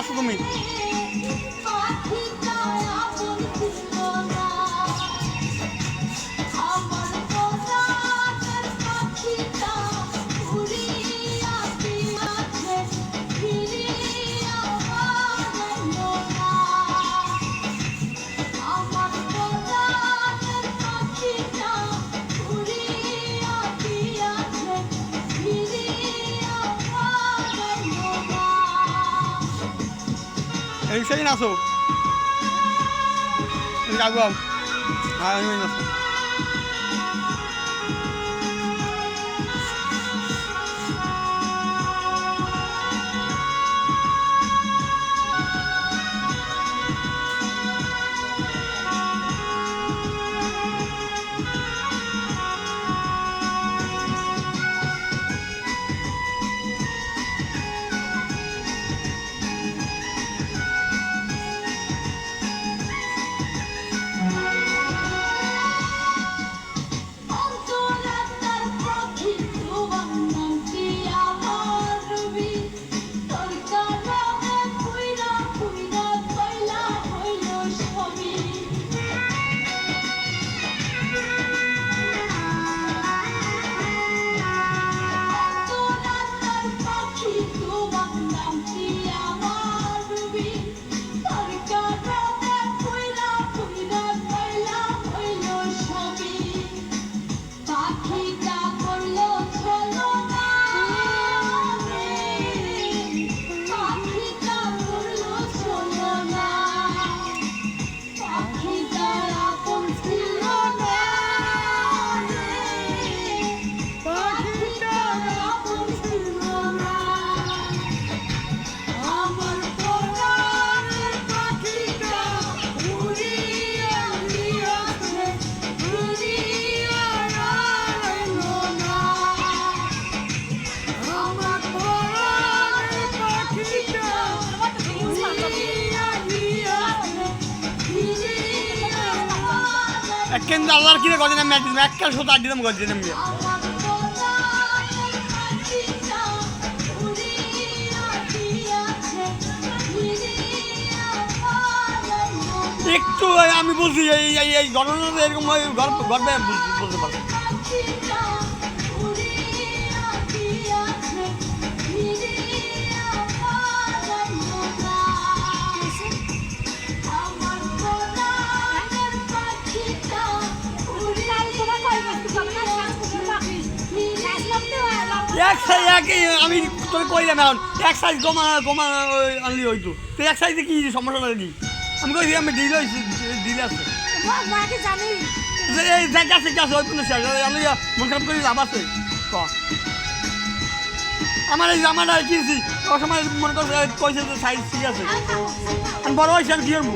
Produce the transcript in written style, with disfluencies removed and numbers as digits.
আছো তুমি? এই সেই নাচো গাবো হ্যাঁ আমি নাচো কেন্দ্র আল্লাহর কিনে গজে নামে একদিন একটা শত আট দিলাম গজে নামে একটু আমি বলছি এই ঘটনা এরকম গর্বে বলতে পারছি আমি তোকে কইলাম এখন এক সাইজ গমা আনলি হইতো তো এক সাইজে কি সমস্যা কি আমি কই আমি ডিল আছে এই জায়গা আছে ওই মন খারাপ করি লাভ আছে আমার এই জামাটা কিনছি ওর সময় মনে করছে কইছে যে সাইজ ঠিক আছে আমি বড় হয়েছি আমি কি করবো